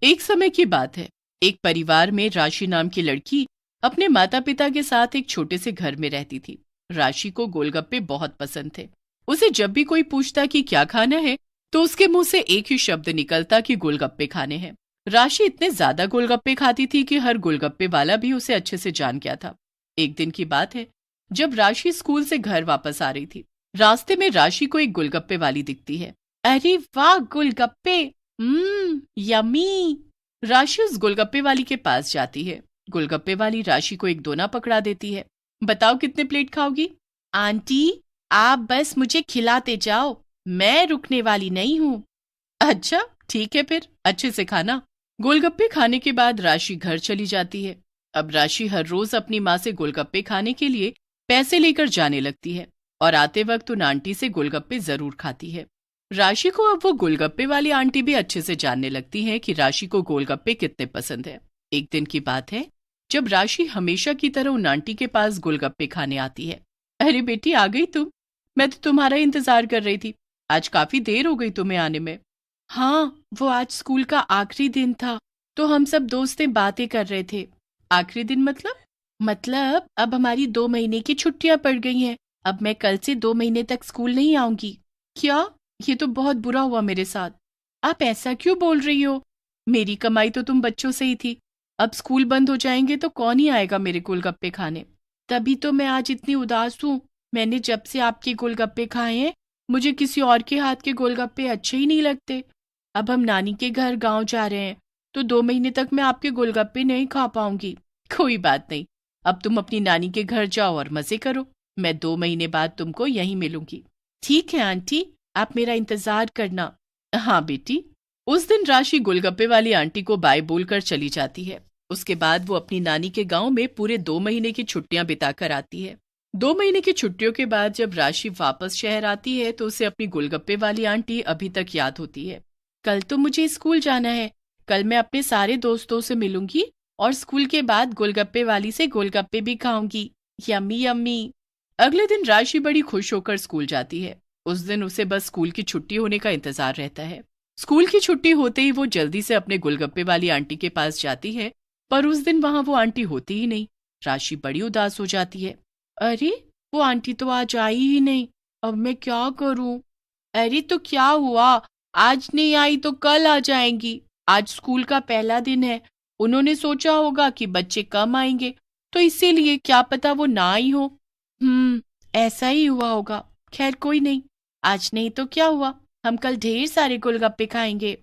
एक समय की बात है। एक परिवार में राशि नाम की लड़की अपने माता पिता के साथ एक छोटे से घर में रहती थी। राशि को गोलगप्पे बहुत पसंद थे। उसे जब भी कोई पूछता कि क्या खाना है तो उसके मुंह से एक ही शब्द निकलता कि गोलगप्पे खाने हैं। राशि इतने ज्यादा गोलगप्पे खाती थी कि हर गोलगप्पे वाला भी उसे अच्छे से जान गया था। एक दिन की बात है, जब राशि स्कूल से घर वापस आ रही थी। रास्ते में राशि को एक गोलगप्पे वाली दिखती है। अरे वाह, गोलगप्पे! यमी! राशि उस गोलगप्पे वाली के पास जाती है। गोलगप्पे वाली राशि को एक दोना पकड़ा देती है। बताओ कितने प्लेट खाओगी? आंटी, आप बस मुझे खिलाते जाओ, मैं रुकने वाली नहीं हूँ। अच्छा ठीक है, फिर अच्छे से खाना। गोलगप्पे खाने के बाद राशि घर चली जाती है। अब राशि हर रोज अपनी माँ से गोलगप्पे खाने के लिए पैसे लेकर जाने लगती है और आते वक्त उन आंटी से गोलगप्पे जरूर खाती है। राशि को अब वो गोलगप्पे वाली आंटी भी अच्छे से जानने लगती है कि राशि को गोलगप्पे कितने पसंद है। एक दिन की बात है, जब राशि हमेशा की तरह उन आंटी के पास गोलगप्पे खाने आती है। अरे बेटी, आ गई तुम? मैं तो तुम्हारा इंतजार कर रही थी। आज काफी देर हो गई तुम्हें आने में। हाँ, वो आज स्कूल का आखिरी दिन था तो हम सब दोस्तें बातें कर रहे थे। आखिरी दिन मतलब अब हमारी 2 महीने की छुट्टियां पड़ गई हैं। अब मैं कल से 2 महीने तक स्कूल नहीं आऊंगी। क्या? ये तो बहुत बुरा हुआ मेरे साथ। आप ऐसा क्यों बोल रही हो? मेरी कमाई तो तुम बच्चों से ही थी। अब स्कूल बंद हो जाएंगे तो कौन ही आएगा मेरे गोलगप्पे खाने? तभी तो मैं आज इतनी उदास हूँ। मैंने जब से आपके गोलगप्पे खाए हैं, मुझे किसी और के हाथ के गोलगप्पे अच्छे ही नहीं लगते। अब हम नानी के घर गांव जा रहे हैं तो 2 महीने तक मैं आपके गोलगप्पे नहीं खा पाऊंगी। कोई बात नहीं, अब तुम अपनी नानी के घर जाओ और मजे करो। मैं 2 महीने बाद तुमको यहीं मिलूंगी। ठीक है आंटी, आप मेरा इंतजार करना। हाँ बेटी। उस दिन राशि गोलगप्पे वाली आंटी को बाय बोलकर चली जाती है। उसके बाद वो अपनी नानी के गांव में पूरे 2 महीने की छुट्टियां बिताकर आती है। 2 महीने की छुट्टियों के बाद जब राशि वापस शहर आती है तो उसे अपनी गोलगप्पे वाली आंटी अभी तक याद होती है। कल तो मुझे स्कूल जाना है। कल मैं अपने सारे दोस्तों से मिलूंगी और स्कूल के बाद गोलगप्पे वाली से गोलगप्पे भी खाऊंगी। Yummy yummy. अगले दिन राशि बड़ी खुश होकर स्कूल जाती है। उस दिन उसे बस स्कूल की छुट्टी होने का इंतजार रहता है। स्कूल की छुट्टी होते ही वो जल्दी से अपने गोलगप्पे वाली आंटी के पास जाती है, पर उस दिन वहां वो आंटी होती ही नहीं। राशि बड़ी उदास हो जाती है। अरे, वो आंटी तो आज आई ही नहीं। अब मैं क्या करूं? अरे तो क्या हुआ? आज नहीं आई तो कल आ जाएंगी। आज स्कूल का पहला दिन है। उन्होंने सोचा होगा कि बच्चे कम आएंगे, तो इसीलिए क्या पता वो ना आई हो। ऐसा ही हुआ होगा। खैर कोई नहीं, आज नहीं तो क्या हुआ, हम कल ढेर सारे गोलगप्पे खाएंगे।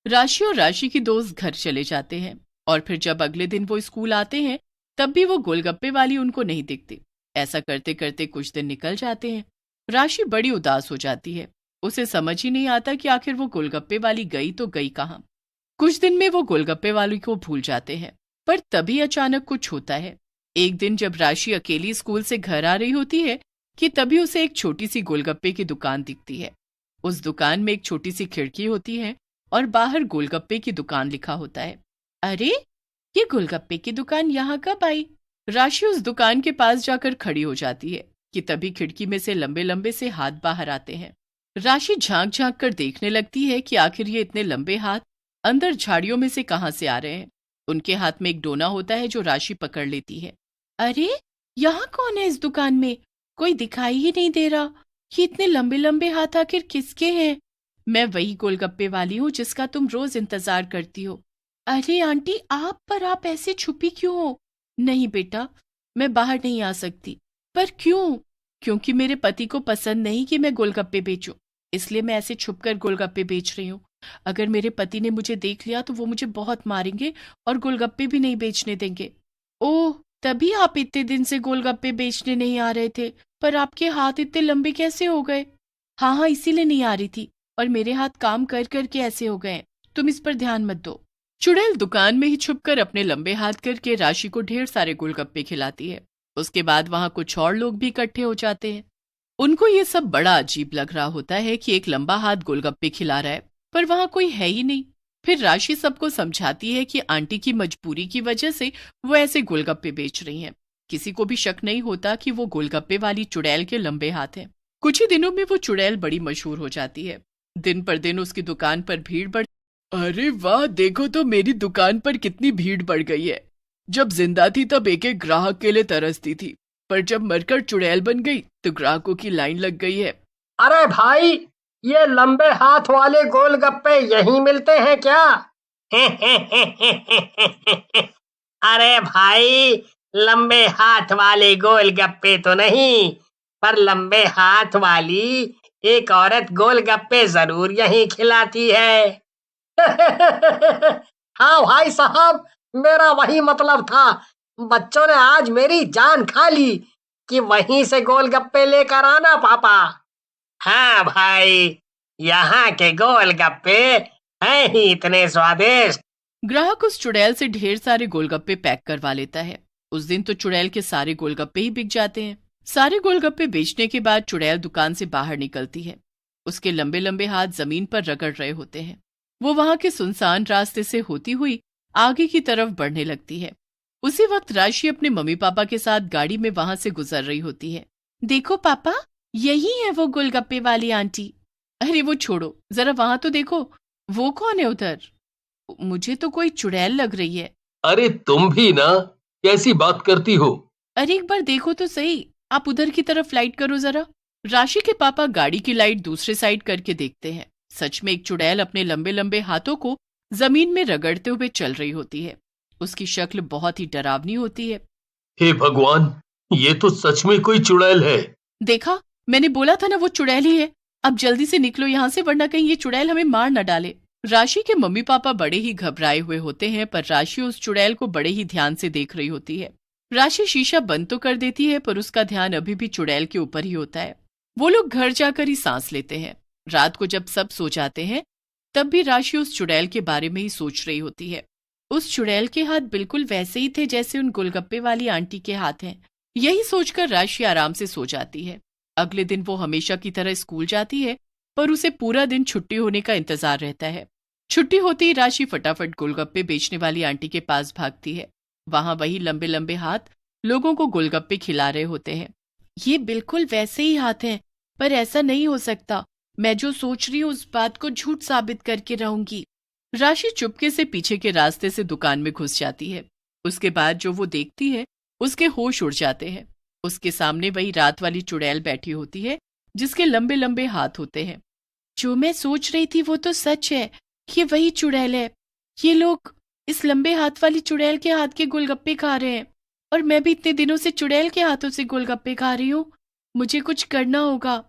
राशि और राशि की दोस्त घर चले जाते हैं और फिर जब अगले दिन वो स्कूल आते हैं तब भी वो गोलगप्पे वाली उनको नहीं दिखती। ऐसा करते करते कुछ दिन निकल जाते हैं। राशि बड़ी उदास हो जाती है। उसे समझ ही नहीं आता कि आखिर वो गोलगप्पे वाली गई तो गई कहाँ। कुछ दिन में वो गोलगप्पे वाली को भूल जाते हैं, पर तभी अचानक कुछ होता है। एक दिन जब राशि अकेली स्कूल से घर आ रही होती है कि तभी उसे एक छोटी सी गोलगप्पे की दुकान दिखती है। उस दुकान में एक छोटी सी खिड़की होती है और बाहर गोलगप्पे की दुकान लिखा होता है। अरे, ये गोलगप्पे की दुकान यहाँ कब आई? राशि उस दुकान के पास जाकर खड़ी हो जाती है कि तभी खिड़की में से लंबे लंबे से हाथ बाहर आते हैं। राशि झांक झांक कर देखने लगती है कि आखिर ये इतने लंबे हाथ अंदर झाड़ियों में से कहां से आ रहे हैं। उनके हाथ में एक डोना होता है जो राशि पकड़ लेती है। अरे, यहाँ कौन है इस दुकान में? कोई दिखाई ही नहीं दे रहा। ये इतने लंबे लंबे हाथ आखिर किसके हैं? मैं वही गोलगप्पे वाली हूँ जिसका तुम रोज इंतजार करती हो। अरे आंटी, आप ऐसे छुपी क्यों हो? नहीं बेटा, मैं बाहर नहीं आ सकती। पर क्यों? क्योंकि मेरे पति को पसंद नहीं कि मैं गोलगप्पे बेचूं, इसलिए मैं ऐसे छुपकर गोलगप्पे बेच रही हूँ। अगर मेरे पति ने मुझे देख लिया तो वो मुझे बहुत मारेंगे और गोलगप्पे भी नहीं बेचने देंगे। ओह, तभी आप इतने दिन से गोलगप्पे बेचने नहीं आ रहे थे। पर आपके हाथ इतने लंबे कैसे हो गए? हाँ, इसीलिए नहीं आ रही थी। और मेरे हाथ काम कर करके ऐसे हो गए। तुम इस पर ध्यान मत दो। चुड़ैल दुकान में ही छुपकर अपने लंबे हाथ करके राशि को ढेर सारे गोलगप्पे खिलाती है। उसके बाद वहां कुछ और लोग भी इकट्ठे हो जाते हैं। उनको ये सब बड़ा अजीब लग रहा होता है कि एक लंबा हाथ गोलगप्पे खिला रहा है, पर वहां कोई है ही नहीं। फिर राशि सबको समझाती है कि आंटी की मजबूरी की वजह से वो ऐसे गोलगप्पे बेच रही हैं। किसी को भी शक नहीं होता कि वो गोलगप्पे वाली चुड़ैल के लंबे हाथ हैं। कुछ ही दिनों में वो चुड़ैल बड़ी मशहूर हो जाती है। दिन पर दिन उसकी दुकान पर भीड़ बढ़ अरे वाह, देखो तो मेरी दुकान पर कितनी भीड़ बढ़ गई है। जब जिंदा थी तब एक एक ग्राहक के लिए तरसती थी, पर जब मरकर चुड़ैल बन गई तो ग्राहकों की लाइन लग गई है। अरे भाई, ये लंबे हाथ वाले गोलगप्पे यहीं मिलते हैं क्या? अरे भाई, लंबे हाथ वाले गोलगप्पे तो नहीं, पर लंबे हाथ वाली एक औरत गोलगप्पे जरूर यहीं खिलाती है। हाँ भाई साहब, मेरा वही मतलब था। बच्चों ने आज मेरी जान खा ली कि वहीं से गोलगप्पे लेकर आना पापा। हाँ भाई, यहाँ के गोलगप्पे हैं ही इतने स्वादिष्ट। ग्राहक उस चुड़ैल से ढेर सारे गोलगप्पे पैक करवा लेता है। उस दिन तो चुड़ैल के सारे गोलगप्पे ही बिक जाते हैं। सारे गोलगप्पे बेचने के बाद चुड़ैल दुकान से बाहर निकलती है। उसके लंबे लंबे हाथ जमीन पर रगड़ रहे होते हैं। वो वहां के सुनसान रास्ते से होती हुई आगे की तरफ बढ़ने लगती है। उसी वक्त राशि अपने मम्मी पापा के साथ गाड़ी में वहां से गुजर रही होती है। देखो पापा, यही है वो गोलगप्पे वाली आंटी। अरे वो छोड़ो, जरा वहां तो देखो, वो कौन है उधर? मुझे तो कोई चुड़ैल लग रही है। अरे तुम भी ना, कैसी बात करती हो? अरे एक बार देखो तो सही, आप उधर की तरफ लाइट करो जरा। राशि के पापा गाड़ी की लाइट दूसरे साइड करके देखते हैं। सच में एक चुड़ैल अपने लंबे लंबे हाथों को जमीन में रगड़ते हुए चल रही होती है। उसकी शक्ल बहुत ही डरावनी होती है। हे भगवान, ये तो सच में कोई चुड़ैल है। देखा, मैंने बोला था ना वो चुड़ैल ही है। अब जल्दी से निकलो यहाँ से, वरना कहीं ये चुड़ैल हमें मार न डाले। राशि के मम्मी पापा बड़े ही घबराए हुए होते हैं, पर राशि उस चुड़ैल को बड़े ही ध्यान से देख रही होती है। राशि शीशा बंद तो कर देती है, पर उसका ध्यान अभी भी चुड़ैल के ऊपर ही होता है। वो लोग घर जाकर ही सांस लेते हैं। रात को जब सब सो जाते हैं, तब भी राशि उस चुड़ैल के बारे में ही सोच रही होती है। उस चुड़ैल के हाथ बिल्कुल वैसे ही थे जैसे उन गोलगप्पे वाली आंटी के हाथ हैं। यही सोचकर राशि आराम से सो जाती है। अगले दिन वो हमेशा की तरह स्कूल जाती है, पर उसे पूरा दिन छुट्टी होने का इंतजार रहता है। छुट्टी होती ही राशि फटाफट गोलगप्पे बेचने वाली आंटी के पास भागती है। वहां वही लंबे लंबे हाथ लोगों को गोलगप्पे खिला रहे होते हैं। ये बिल्कुल वैसे ही हाथ हैं, पर ऐसा नहीं हो सकता। मैं जो सोच रही हूँ उस बात को झूठ साबित करके रहूंगी। राशि चुपके से पीछे के रास्ते से दुकान में घुस जाती है। उसके बाद जो वो देखती है, उसके होश उड़ जाते हैं। उसके सामने वही रात वाली चुड़ैल बैठी होती है, जिसके लंबे लंबे हाथ होते हैं। जो मैं सोच रही थी वो तो सच है, ये वही चुड़ैल है। ये लोग इस लंबे हाथ वाली चुड़ैल के हाथ के गोलगप्पे खा रहे हैं, और मैं भी इतने दिनों से चुड़ैल के हाथों से गोलगप्पे खा रही हूँ। मुझे कुछ करना होगा।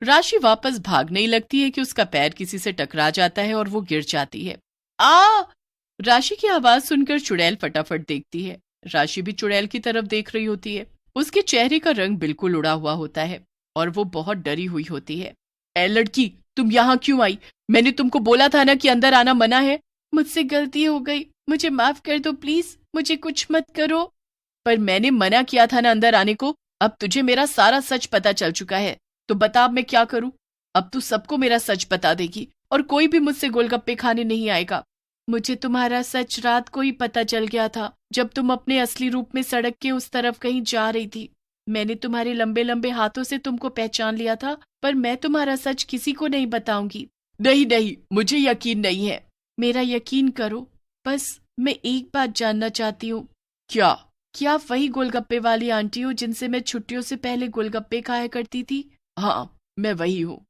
राशि वापस भागने ही लगती है कि उसका पैर किसी से टकरा जाता है और वो गिर जाती है। आ! राशि की आवाज सुनकर चुड़ैल फटाफट देखती है। राशि भी चुड़ैल की तरफ देख रही होती है। उसके चेहरे का रंग बिल्कुल उड़ा हुआ होता है और वो बहुत डरी हुई होती है। ए लड़की, तुम यहाँ क्यों आई? मैंने तुमको बोला था ना कि अंदर आना मना है। मुझसे गलती हो गई, मुझे माफ कर दो प्लीज, मुझे कुछ मत करो। पर मैंने मना किया था ना अंदर आने को। अब तुझे मेरा सारा सच पता चल चुका है, तो बता अब मैं क्या करूं? अब तू सबको मेरा सच बता देगी और कोई भी मुझसे गोलगप्पे खाने नहीं आएगा। मुझे तुम्हारा सच रात को ही पता चल गया था, जब तुम अपने असली रूप में सड़क के उस तरफ कहीं जा रही थी। मैंने तुम्हारे लंबे लंबे हाथों से तुमको पहचान लिया था, पर मैं तुम्हारा सच किसी को नहीं बताऊंगी। नहीं नहीं, मुझे यकीन नहीं है। मेरा यकीन करो, बस मैं एक बात जानना चाहती हूँ। क्या? क्या आप वही गोलगप्पे वाली आंटी हो जिनसे मैं छुट्टियों से पहले गोलगप्पे खाया करती थी? हाँ, मैं वही हूँ।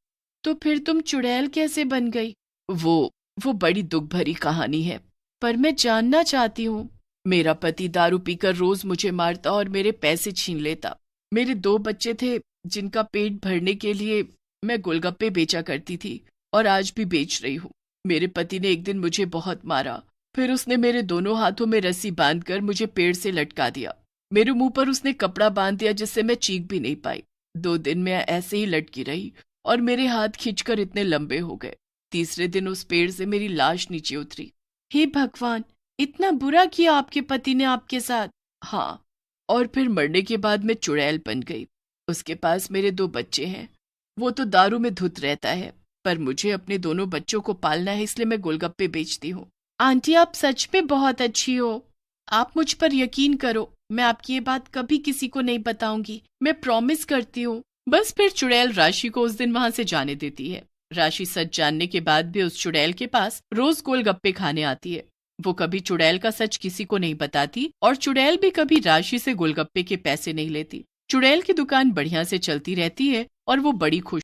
तो फिर तुम चुड़ैल कैसे बन गई? वो बड़ी दुख भरी कहानी है, पर मैं जानना चाहती हूँ। मेरा पति दारू पीकर रोज मुझे मारता और मेरे पैसे छीन लेता। मेरे 2 बच्चे थे जिनका पेट भरने के लिए मैं गोलगप्पे बेचा करती थी, और आज भी बेच रही हूँ। मेरे पति ने एक दिन मुझे बहुत मारा, फिर उसने मेरे दोनों हाथों में रस्सी बांधकर मुझे पेड़ से लटका दिया। मेरे मुंह पर उसने कपड़ा बांध दिया जिससे मैं चीख भी नहीं पाई। 2 दिन मैं ऐसे ही लटकी रही और मेरे हाथ खींचकर इतने लंबे हो गए। तीसरे दिन उस पेड़ से मेरी लाश नीचे उतरी। हे भगवान, इतना बुरा किया आपके पति ने आपके साथ? हाँ, और फिर मरने के बाद मैं चुड़ैल बन गई। उसके पास मेरे 2 बच्चे हैं। वो तो दारू में धुत रहता है, पर मुझे अपने दोनों बच्चों को पालना है, इसलिए मैं गोलगप्पे बेचती हूँ। आंटी, आप सच में बहुत अच्छी हो। आप मुझ पर यकीन करो, मैं आपकी ये बात कभी किसी को नहीं बताऊंगी, मैं प्रॉमिस करती हूँ। बस फिर चुड़ैल राशि को उस दिन वहां से जाने देती है। राशि सच जानने के बाद भी उस चुड़ैल के पास रोज गोलगप्पे खाने आती है। वो कभी चुड़ैल का सच किसी को नहीं बताती और चुड़ैल भी कभी राशि से गोलगप्पे के पैसे नहीं लेती। चुड़ैल की दुकान बढ़िया से चलती रहती है और वो बड़ी खुश